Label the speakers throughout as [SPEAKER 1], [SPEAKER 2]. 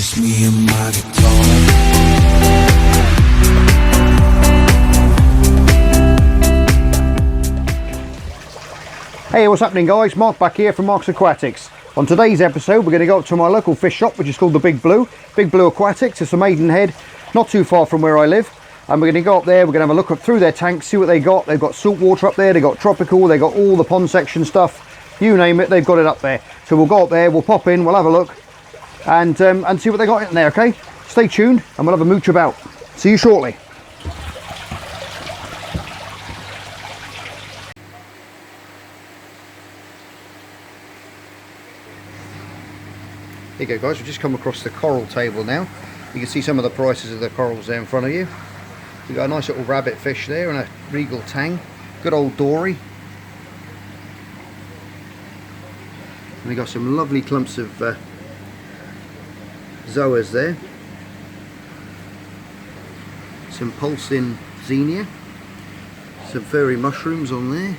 [SPEAKER 1] just me and my guitar.
[SPEAKER 2] Hey, what's happening guys? Mark back here from Mark's Aquatics. On today's episode we're going to go up to my local fish shop, which is called the Big Blue Aquatics. It's a Maidenhead, not too far from where I live, and we're going to go up there. We're going to have a look up through their tanks, see what they got. They've got salt water up there, they've got tropical, they've got all the pond section stuff, you name it, they've got it up there. So we'll go up there, we'll pop in, we'll have a look and see what they got in there. Okay, stay tuned and we'll have a mooch about. See you shortly. Here you go guys, we've just come across the coral table now. You can see some of the prices of the corals there in front of you. We've got a nice little rabbit fish there and a regal tang. Good old dory. And we've got some lovely clumps of zoas there. Some pulsing xenia. Some furry mushrooms on there.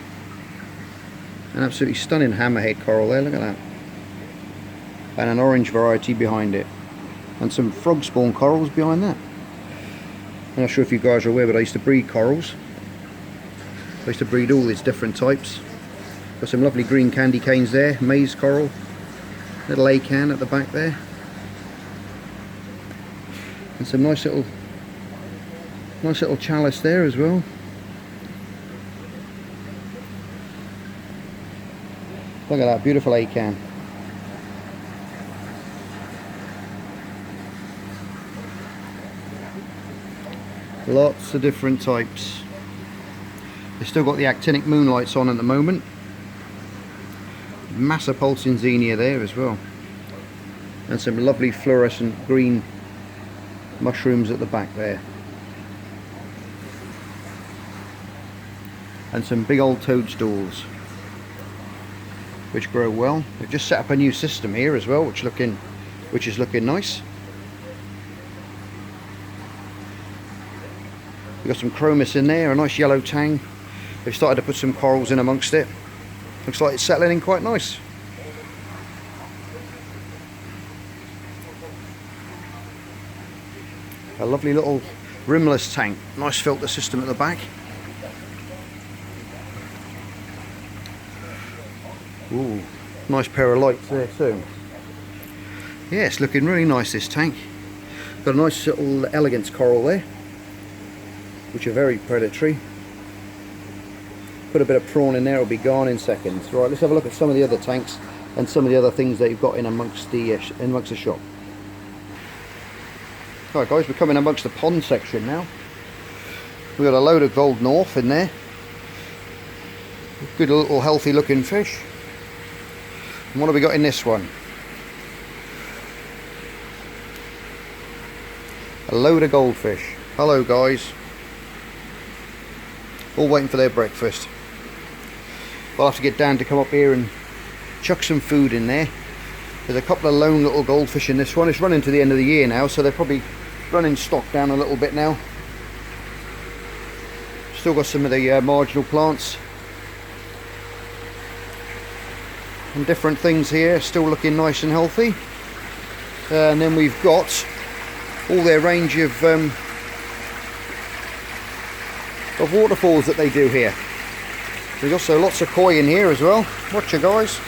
[SPEAKER 2] An absolutely stunning hammerhead coral there, look at that. And an orange variety behind it, and some frog spawn corals behind that. I'm not sure if you guys are aware, but I used to breed corals. I used to breed all these different types. Got some lovely green candy canes there, maize coral, little acan at the back there, and some nice little chalice there as well. Look at that beautiful acan. Lots of different types. They've still got the actinic moonlights on at the moment. Massive pulsing xenia there as well. And some lovely fluorescent green mushrooms at the back there. And some big old toadstools, which grow well. They've just set up a new system here as well, which is looking nice. We've got some chromis in there, a nice yellow tang. They've started to put some corals in amongst it. Looks like it's settling in quite nice. A lovely little rimless tank. Nice filter system at the back. Ooh, nice pair of lights there too. Yeah, it's looking really nice, this tank. Got a nice little elegance coral there, which are very predatory. Put a bit of prawn in there, it'll be gone in seconds. Right, let's have a look at some of the other tanks and some of the other things that you've got in amongst the shop. Alright guys, we're coming amongst the pond section now. We've got a load of gold north in there. Good little healthy looking fish. And what have we got in this one? A load of goldfish. Hello guys. All waiting for their breakfast. I'll have to get Dan to come up here and chuck some food in there. There's a couple of lone little goldfish in this one. It's running to the end of the year now, so they're probably running stock down a little bit now. Still got some of the marginal plants and different things here, still looking nice and healthy. And then we've got all their range of waterfalls that they do here. There's also lots of koi in here as well. Watch you guys.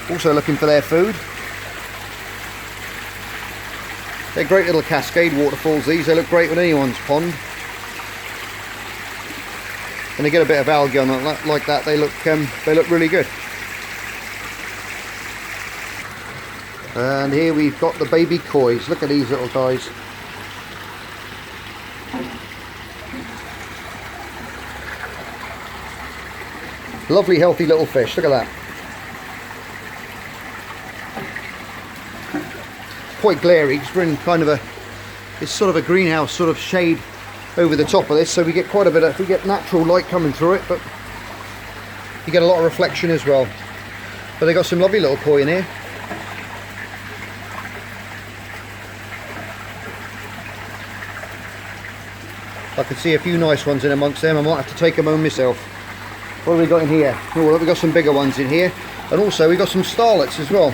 [SPEAKER 2] Also looking for their food. They're great little cascade waterfalls these. They look great on anyone's pond. And they get a bit of algae on it like that. They look really good. And here we've got the baby kois. Look at these little guys. Lovely healthy little fish, look at that. Quite glary because we're in kind of it's sort of a greenhouse sort of shade over the top of this, so we get quite a bit of, we get natural light coming through it, but you get a lot of reflection as well. But they got some lovely little koi in here. I can see a few nice ones in amongst them. I might have to take them home myself. What have we got in here? Oh, we've got some bigger ones in here, and also we've got some starlets as well.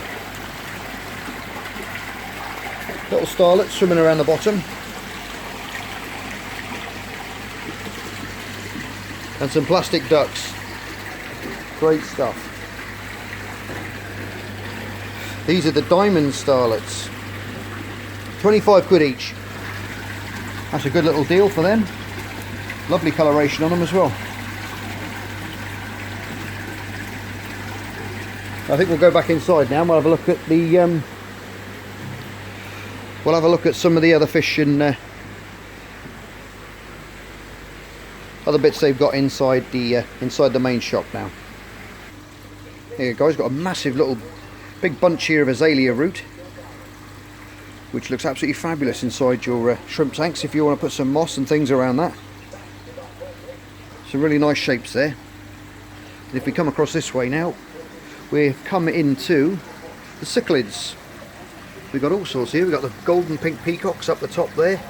[SPEAKER 2] Little starlets swimming around the bottom. And some plastic ducks. Great stuff. These are the diamond starlets. 25 quid each. That's a good little deal for them. Lovely coloration on them as well. I think we'll go back inside now and we'll have a look at the we'll have a look at some of the other fish and other bits they've got inside the main shop now. Here guys, got a massive little big bunch here of azalea root, which looks absolutely fabulous inside your shrimp tanks if you want to put some moss and things around that. Some really nice shapes there. And if we come across this way now, we've come into the cichlids. We've got all sorts here. We've got the golden pink peacocks up the top there.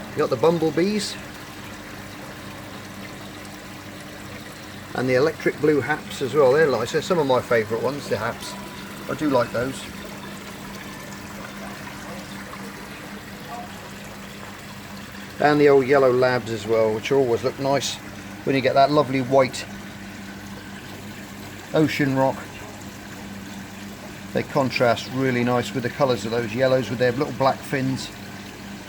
[SPEAKER 2] We've got the bumblebees. And the electric blue haps as well. They're nice. They're some of my favourite ones, the haps. I do like those. And the old yellow labs as well, which always look nice when you get that lovely white ocean rock. They contrast really nice with the colours of those yellows with their little black fins.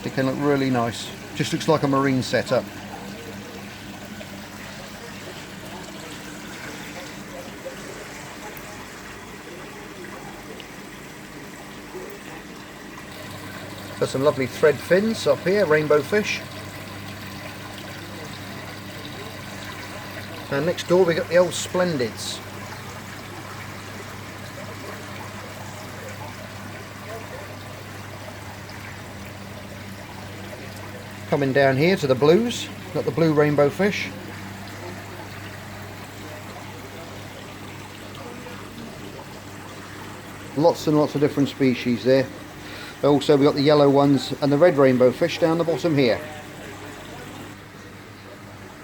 [SPEAKER 2] They can look really nice. Just looks like a marine setup. Got some lovely thread fins up here, rainbow fish. And next door we got the old splendids. Coming down here to the blues, got the blue rainbow fish. Lots and lots of different species there. Also we've got the yellow ones and the red rainbow fish down the bottom here.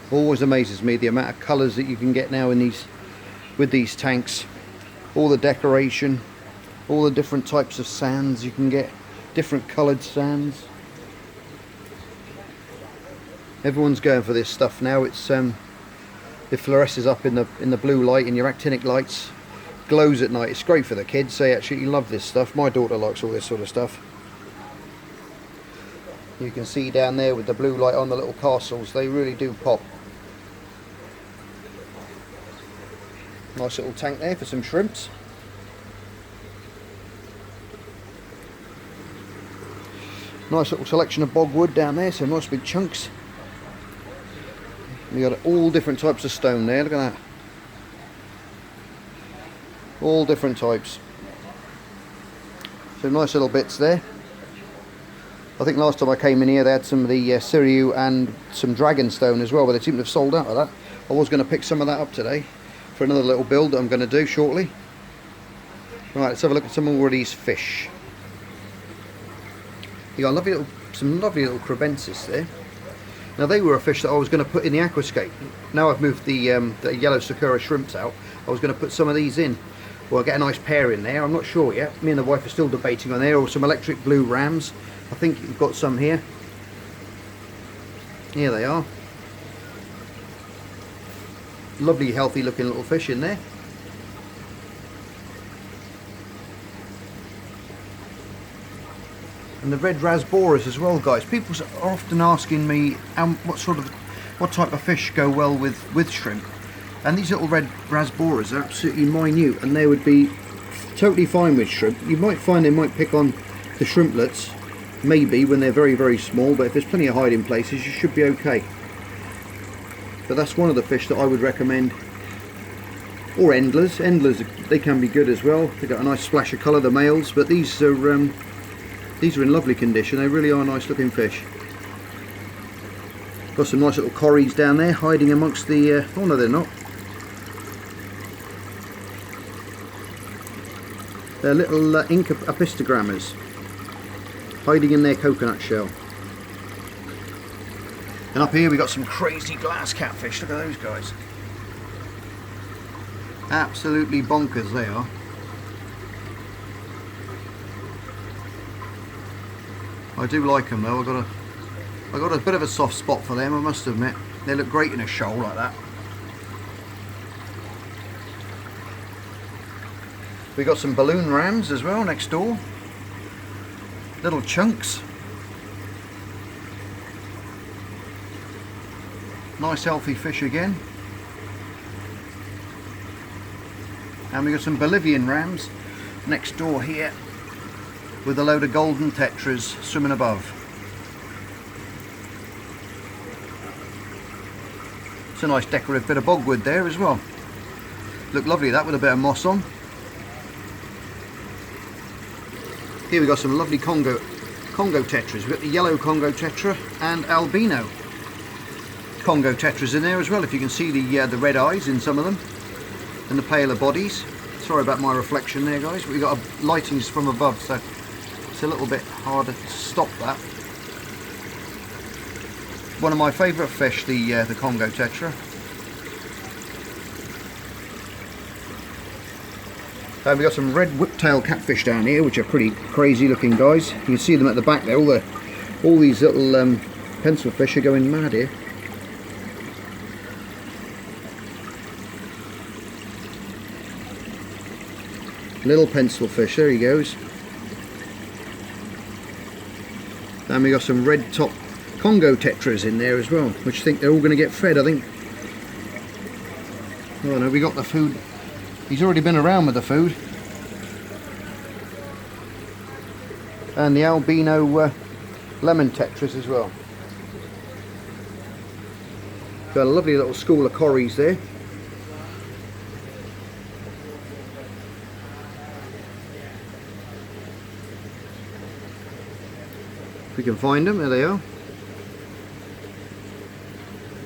[SPEAKER 2] Always amazes me the amount of colours that you can get now in with these tanks. All the decoration, all the different types of sands you can get, different coloured sands. Everyone's going for this stuff now. It fluoresces up in the blue light and your actinic lights. Glows at night. It's great for the kids. They actually love this stuff. My daughter likes all this sort of stuff. You can see down there with the blue light on the little castles, they really do pop. Nice little tank there for some shrimps. Nice little selection of bogwood down there, some nice big chunks. We got all different types of stone there, look at that. All different types. Some nice little bits there. I think last time I came in here they had some of the Siriu and some dragonstone as well, but they seem to have sold out of that. I was going to pick some of that up today for another little build that I'm going to do shortly. Right, let's have a look at some more of these fish. You got some lovely little crebensis there. Now they were a fish that I was going to put in the aquascape. Now I've moved the yellow sakura shrimps out, I was going to put some of these in. Well, I'll get a nice pair in there. I'm not sure yet. Me and the wife are still debating on there. Or some electric blue rams. I think you've got some here. Here they are. Lovely, healthy looking little fish in there. And the red rasboras as well, guys. People are often asking me what type of fish go well with shrimp. And these little red rasboras are absolutely minute, and they would be totally fine with shrimp. You might find they might pick on the shrimplets, maybe when they're very, very small, but if there's plenty of hiding places, you should be okay. But that's one of the fish that I would recommend. Or endlers. Endlers, they can be good as well. They've got a nice splash of colour, the males, but these are in lovely condition. They really are nice looking fish. Got some nice little corries down there hiding amongst the oh no, they're not. They're little ink apistogrammers hiding in their coconut shell. And up here we got some crazy glass catfish. Look at those guys. Absolutely bonkers they are. I do like them though. I got a bit of a soft spot for them, I must admit. They look great in a shoal like that. We got some balloon rams as well next door. Little chunks. Nice healthy fish again. And we got some Bolivian rams next door here with a load of golden tetras swimming above. It's a nice decorative bit of bogwood there as well. Look lovely that with a bit of moss on. Here we got some lovely Congo tetras. We've got the yellow Congo tetra and albino Congo tetras in there as well. If you can see the red eyes in some of them and the paler bodies. Sorry about my reflection there, guys. We got a lighting from above, so it's a little bit harder to stop that. One of my favourite fish, the Congo tetra. We've got some red whiptail catfish down here, which are pretty crazy looking, guys. You can see them at the back there. All these little pencil fish are going mad here. Little pencil fish, there he goes. And we got some red top Congo tetras in there as well, which I think they're all going to get fed, I think. Oh no, we got the food. He's already been around with the food. And the albino lemon tetras as well. Got a lovely little school of corries there. If we can find them, there they are.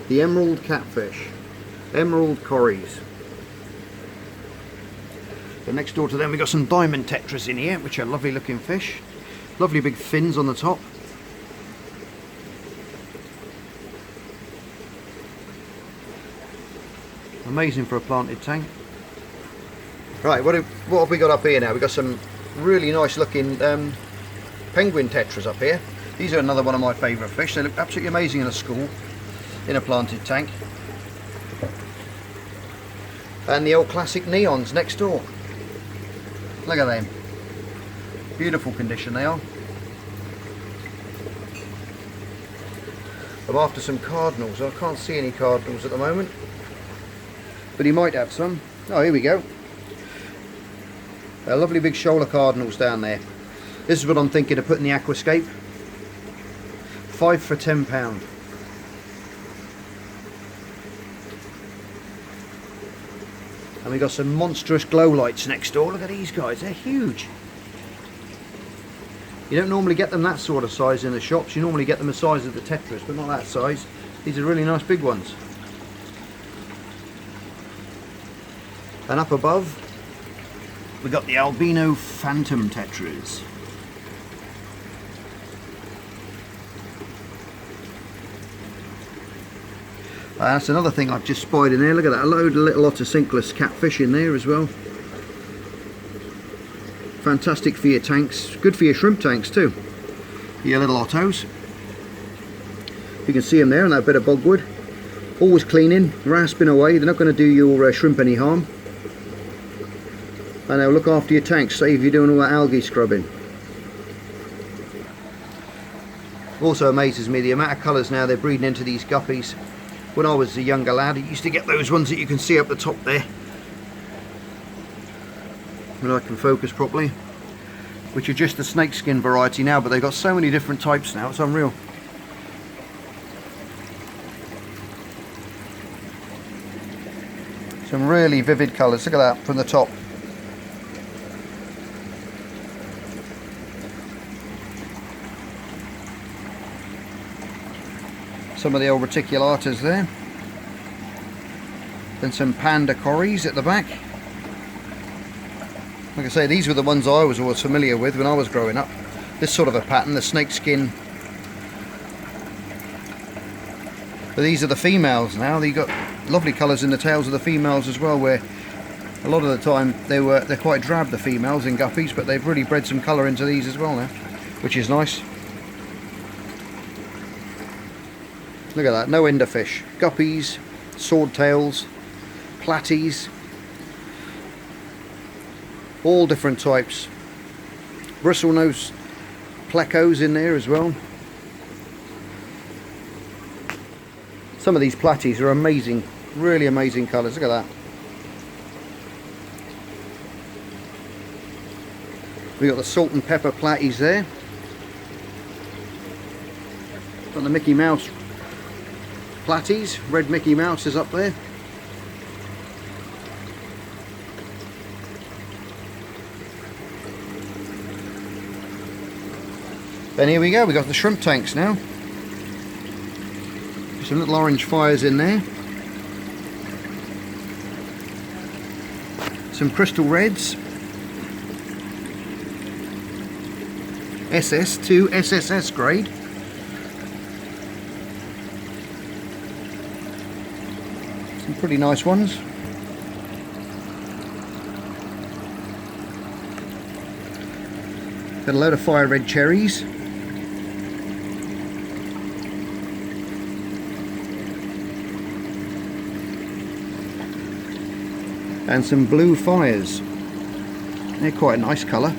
[SPEAKER 2] The emerald catfish, emerald corries. So next door to them we've got some diamond tetras in here, which are lovely looking fish. Lovely big fins on the top. Amazing for a planted tank. Right, what have we got up here now? We've got some really nice looking penguin tetras up here. These are another one of my favourite fish. They look absolutely amazing in a school, in a planted tank. And the old classic neons next door. Look at them. Beautiful condition they are. I'm after some cardinals. I can't see any cardinals at the moment, but he might have some. Oh, here we go. A lovely big shoal of cardinals down there. This is what I'm thinking of putting the aquascape. 5 for £10. And we got some monstrous glow lights next door. Look at these guys, they're huge. You don't normally get them that sort of size in the shops. You normally get them the size of the tetras, but not that size. These are really nice big ones. And up above we got the albino phantom tetras. That's another thing I've just spied in there. Look at that, a load of little otocinclus catfish in there as well. Fantastic for your tanks, good for your shrimp tanks too. Your little ottos. You can see them there in that bit of bogwood. Always cleaning, rasping away. They're not going to do your shrimp any harm. And they'll look after your tanks, save you doing all that algae scrubbing. Also amazes me the amount of colours now they're breeding into these guppies. When I was a younger lad, I used to get those ones that you can see up the top there. When I can focus properly. Which are just the snakeskin variety now, but they've got so many different types now, it's unreal. Some really vivid colours, look at that from the top. Some of the old reticulatas there. Then some panda corries at the back. Like I say, these were the ones I was always familiar with when I was growing up. This sort of a pattern, the snakeskin. But these are the females now. You've got lovely colours in the tails of the females as well, where A lot of the time they're quite drab, the females in guppies, but they've really bred some colour into these as well now, which is nice. Look at that, no enderfish. Guppies, swordtails, platies, all different types. Bristlenose plecos in there as well. Some of these platies are amazing, really amazing colours. Look at that. We've got the salt and pepper platies there. Got the Mickey Mouse platies, red Mickey Mouse is up there. Then here we go, we got the shrimp tanks now. Some little orange fires in there. Some crystal reds. SS2 SSS grade. Some pretty nice ones. Got a load of fire red cherries. And some blue fires. They're quite a nice colour.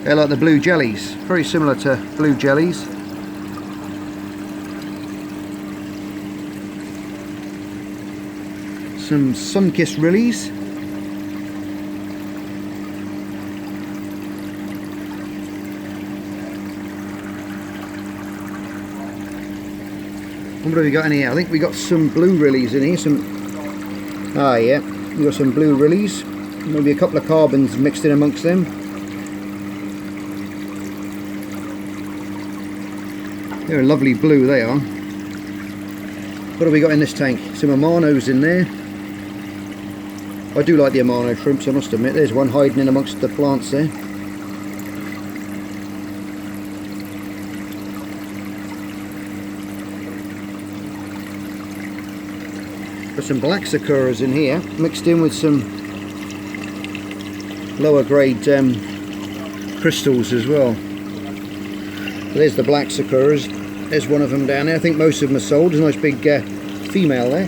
[SPEAKER 2] They're like the blue jellies, very similar to blue jellies. Some sun-kissed rillies. What have we got in here? I think we got some blue rillies in here. Yeah, we got some blue rillies. Maybe a couple of carbons mixed in amongst them. They're a lovely blue, they are. What have we got in this tank? Some Amanos in there. I do like the Amano shrimps, I must admit. There's one hiding in amongst the plants there. Got some black Sakuras in here, mixed in with some lower grade crystals as well. So there's the black Sakuras. There's one of them down there. I think most of them are sold. There's a nice big female there.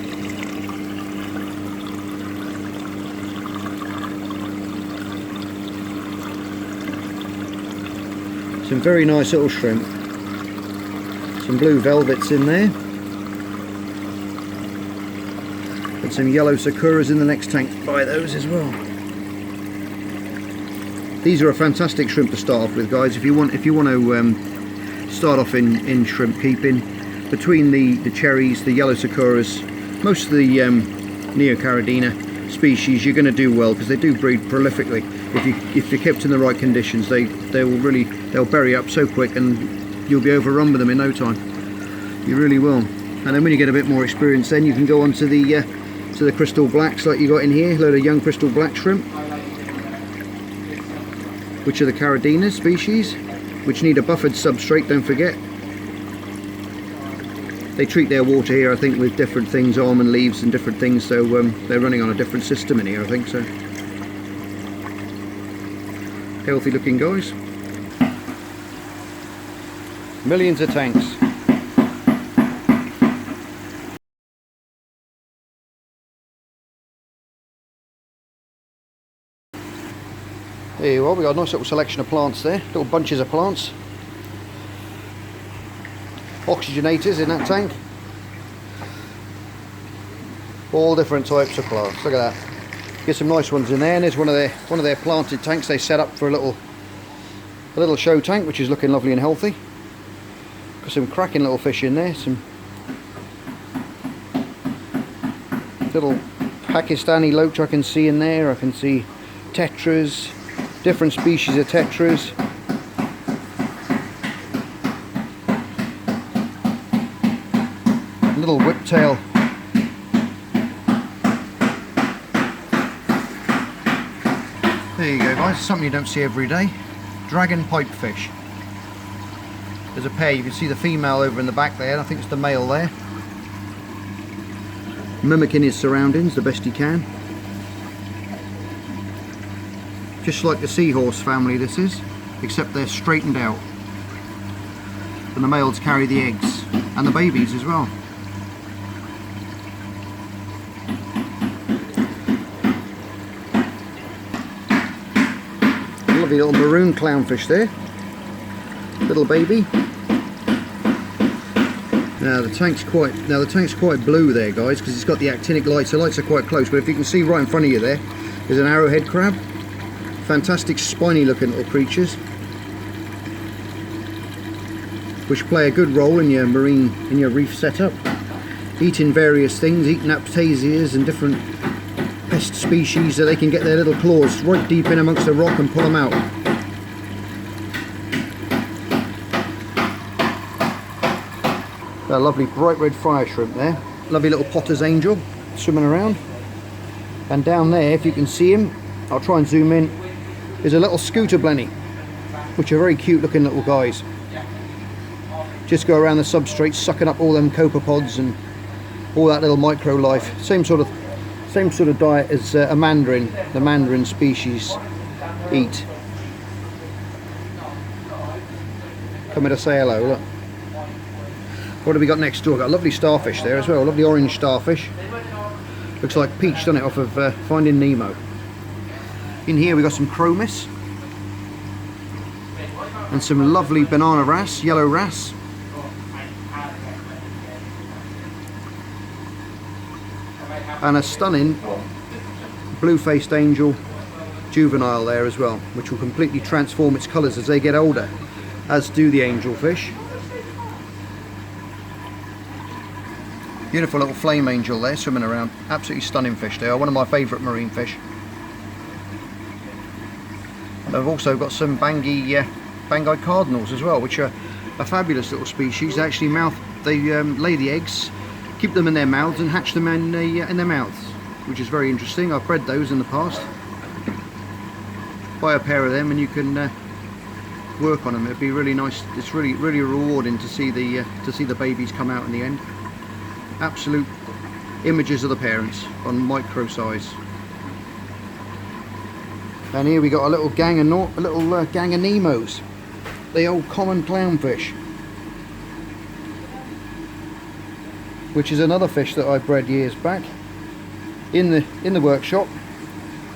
[SPEAKER 2] Some very nice little shrimp. Some blue velvets in there. And some yellow Sakuras in the next tank. Buy those as well. These are a fantastic shrimp to start off with, guys. If you want to start off in shrimp keeping, between the cherries, the yellow Sakuras, most of the Neocaridina species, you're going to do well because they do breed prolifically. If you're kept in the right conditions, they'll bury up so quick and you'll be overrun with them in no time. You really will. And then when you get a bit more experience, then you can go on to the crystal blacks like you got in here. A load of young crystal black shrimp, which are the Caridina species, which need a buffered substrate, don't forget. They treat their water here, I think, with different things, almond leaves and different things, so they're running on a different system in here, I think. So healthy looking guys. Millions of tanks. There you are, we've got a nice little selection of plants there, little bunches of plants. Oxygenators in that tank. All different types of plants, look at that. Get some nice ones in there, and there's one of their planted tanks they set up for a little show tank, which is looking lovely and healthy. Got some cracking little fish in there, some little Pakistani loach I can see in there. I can see Tetras, different species of Tetras. Little whiptail. There you go guys, something you don't see every day. Dragon pipefish. There's a pair, you can see the female over in the back there, and I think it's the male there. Mimicking his surroundings the best he can. Just like the seahorse family this is, except they're straightened out. And the males carry the eggs and the babies as well. Lovely little maroon clownfish there, little baby. Now the tank's quite blue there, guys, because it's got the actinic lights. The lights are quite close, but if you can see right in front of you there, there's an arrowhead crab. Fantastic spiny looking little creatures, which play a good role in your reef setup, eating various things, eating aptasias and different pest species, so they can get their little claws right deep in amongst the rock and pull them out. A lovely bright red fire shrimp there, lovely little potter's angel swimming around. And down there, if you can see him, I'll try and zoom in, is a little scooter blenny, which are very cute looking little guys. Just go around the substrate sucking up all them copepods and all that little micro life. Same sort of diet as a mandarin, the mandarin species eat. Coming to say hello, look. What have we got next door? Got a lovely starfish there as well, a lovely orange starfish. Looks like peach, doesn't it, off of Finding Nemo. In here we got some chromis and some lovely banana wrasse, yellow wrasse. And a stunning blue-faced angel juvenile there as well, which will completely transform its colours as they get older, as do the angelfish. Beautiful little flame angel there swimming around. Absolutely stunning fish. They are one of my favourite marine fish. And I've also got some Bangui cardinals as well, which are a fabulous little species. They actually lay the eggs, keep them in their mouths and hatch them in their mouths, which is very interesting. I've bred those in the past. Buy a pair of them and you can work on them. It'd be really nice. It's really rewarding to see the babies come out in the end. Absolute images of the parents on micro size. And here we got a little gang of Nemos, the old common clownfish, which is another fish that I bred years back in the workshop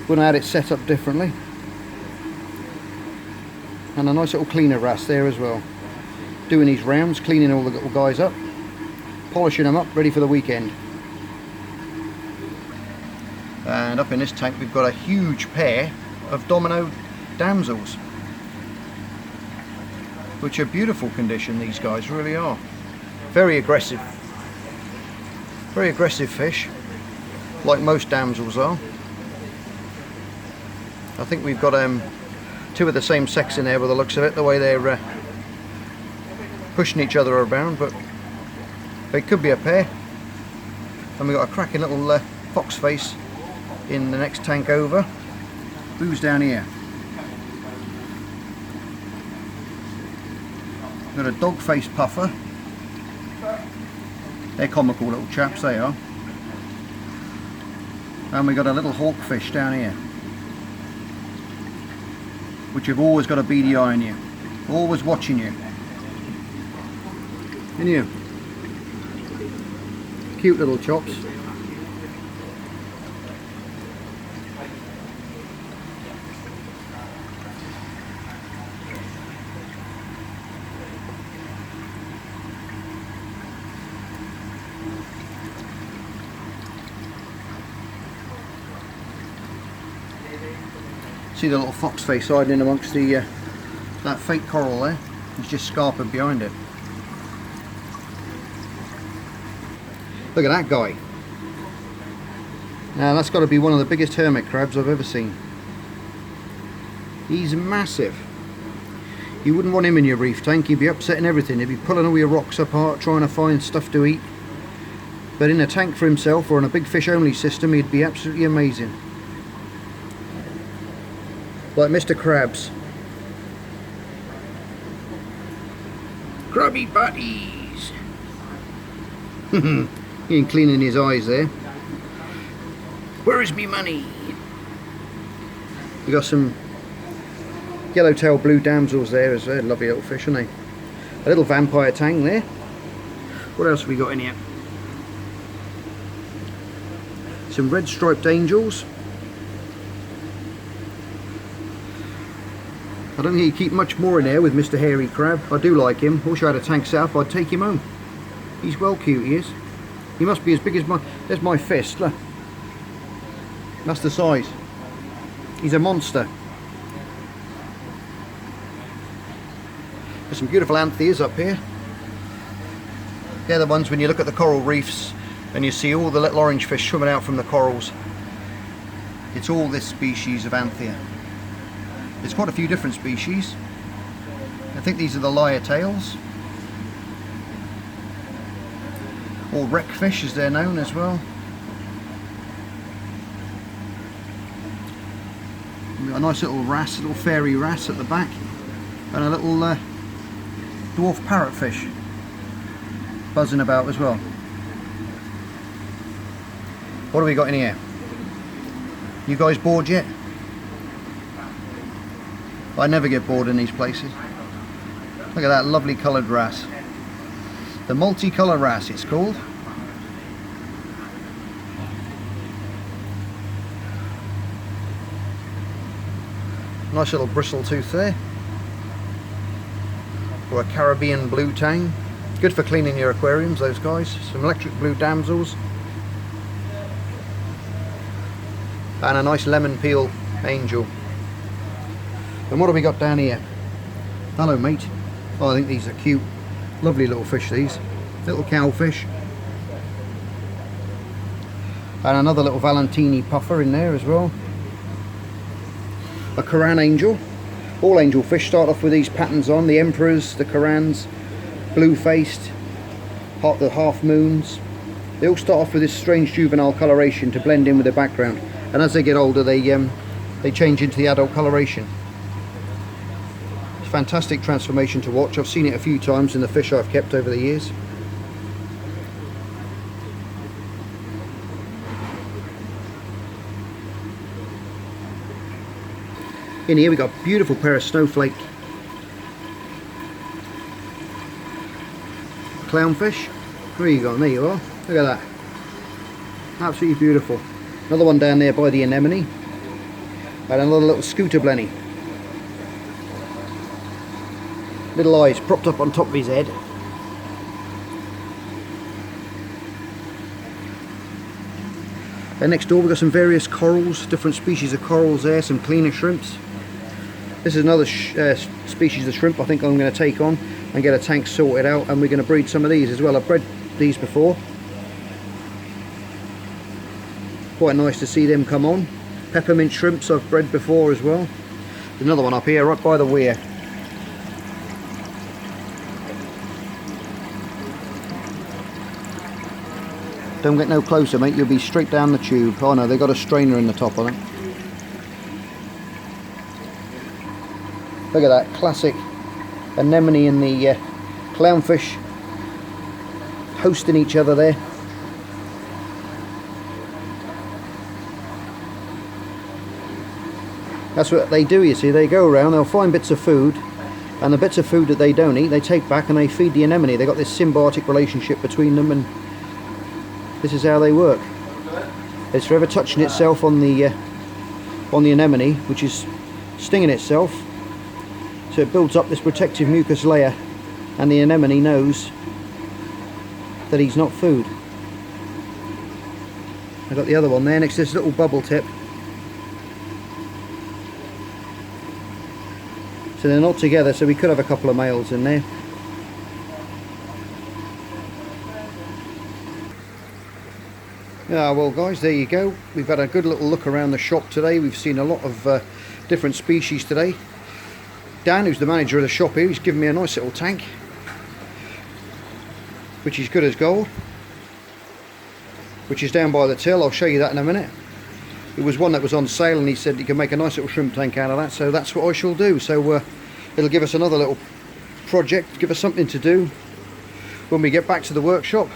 [SPEAKER 2] when I had it set up differently. And a nice little cleaner wrasse there as well, doing these rounds, cleaning all the little guys up, polishing them up, ready for the weekend. And up in this tank we've got a huge pair of domino damsels, which are beautiful condition. These guys really are very aggressive fish, like most damsels are. I think we've got two of the same sex in there by the looks of it, the way they're pushing each other around, but they could be a pair. And we've got a cracking little fox face in the next tank over. Who's down here? We've got a dog-faced puffer. They're comical little chaps, they are. And we've got a little hawkfish down here, which have always got a beady eye on you, always watching you. And you, cute little chops. See the little fox face hiding in amongst the that fake coral there. He's just scarping behind it. Look at that guy. Now that's got to be one of the biggest hermit crabs I've ever seen. He's massive. You wouldn't want him in your reef tank. He'd be upsetting everything. He'd be pulling all your rocks apart, trying to find stuff to eat. But in a tank for himself or in a big fish only system, he'd be absolutely amazing. Like Mr. Krabs. Crabby buddies! He ain't cleaning his eyes there. Where is me money? We got some Yellowtail blue damsels there as well, lovely little fish, aren't they? A little vampire tang there. What else have we got in here? Some red striped angels. I don't think you keep much more in there with Mr. Hairy Crab. I do like him. Wish I had a tank set up, I'd take him home. He's well cute, he is. He must be as big as my... There's my fist, look. That's the size. He's a monster. There's some beautiful antheas up here. They're the ones when you look at the coral reefs and you see all the little orange fish swimming out from the corals. It's all this species of anthea. There's quite a few different species. I think these are the lyre tails, or wreckfish as they're known as well. We've got a nice little wrasse, little fairy wrasse at the back, and a little dwarf parrotfish buzzing about as well. What have we got in here? You guys bored yet? I never get bored in these places. Look at that lovely coloured wrasse. The multicolour wrasse it's called. Nice little bristle tooth there. Or a Caribbean blue tang. Good for cleaning your aquariums, those guys. Some electric blue damsels. And a nice lemon peel angel. And what have we got down here? Hello mate. Oh, I think these are cute. Lovely little fish these. Little cowfish. And another little Valentini puffer in there as well. A Koran angel. All angel fish start off with these patterns on. The emperors, the Korans, blue-faced, the half moons. They all start off with this strange juvenile coloration to blend in with the background. And as they get older they change into the adult coloration. Fantastic transformation to watch. I've seen it a few times in the fish I've kept over the years. In here we got a beautiful pair of snowflake clownfish. Where you gone? There you are. Look at that. Absolutely beautiful. Another one down there by the anemone. And another little scooter blenny. Little eyes propped up on top of his head. And next door we've got some various corals, different species of corals there, some cleaner shrimps. This is another species of shrimp I think I'm going to take on and get a tank sorted out, and we're going to breed some of these as well. I've bred these before. Quite nice to see them come on. Peppermint shrimps I've bred before as well. There's another one up here right by the weir. Don't get no closer mate, you'll be straight down the tube. Oh no, they've got a strainer in the top on it. Look at that, classic anemone and the clownfish hosting each other there. That's what they do, you see. They go around, they'll find bits of food, and the bits of food that they don't eat, they take back and they feed the anemone. They've got this symbiotic relationship between them, and this is how they work. It's forever touching itself on the anemone, which is stinging itself. So it builds up this protective mucus layer, and the anemone knows that he's not food. I've got the other one there next to this little bubble tip. So they're not together, so we could have a couple of males in there. Well guys, there you go. We've had a good little look around the shop today. We've seen a lot of different species today. Dan, who's the manager of the shop here, he's given me a nice little tank, which is good as gold, which is down by the till. I'll show you that in a minute. It was one that was on sale and he said you can make a nice little shrimp tank out of that, so that's what I shall do. So it'll give us another little project, give us something to do when we get back to the workshop.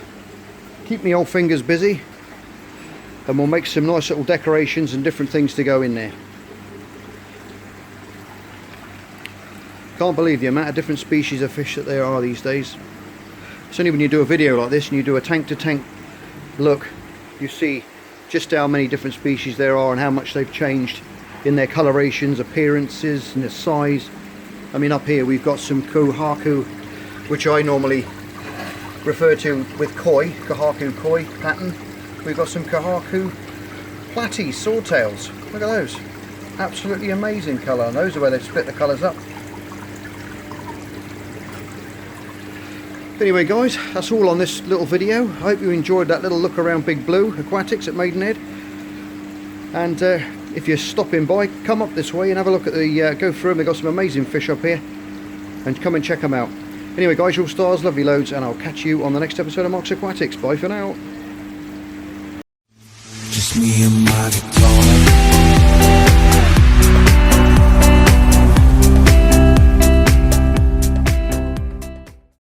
[SPEAKER 2] Keep me old fingers busy, and we'll make some nice little decorations and different things to go in there. Can't believe the amount of different species of fish that there are these days. It's only when you do a video like this and you do a tank to tank look, you see just how many different species there are and how much they've changed in their colorations, appearances and their size. I mean, up here we've got some kohaku, which I normally refer to with koi, kohaku koi pattern. We've got some kohaku platies, swordtails. Look at those. Absolutely amazing colour, and those are where they've split the colours up. Anyway guys, that's all on this little video. I hope you enjoyed that little look around Big Blue Aquatics at Maidenhead. And if you're stopping by, come up this way and have a look at the go through them. They've got some amazing fish up here, and come and check them out. Anyway guys, you're all stars, lovely loads, and I'll catch you on the next episode of Mark's Aquatics. Bye for now.
[SPEAKER 1] Just me and my guitar.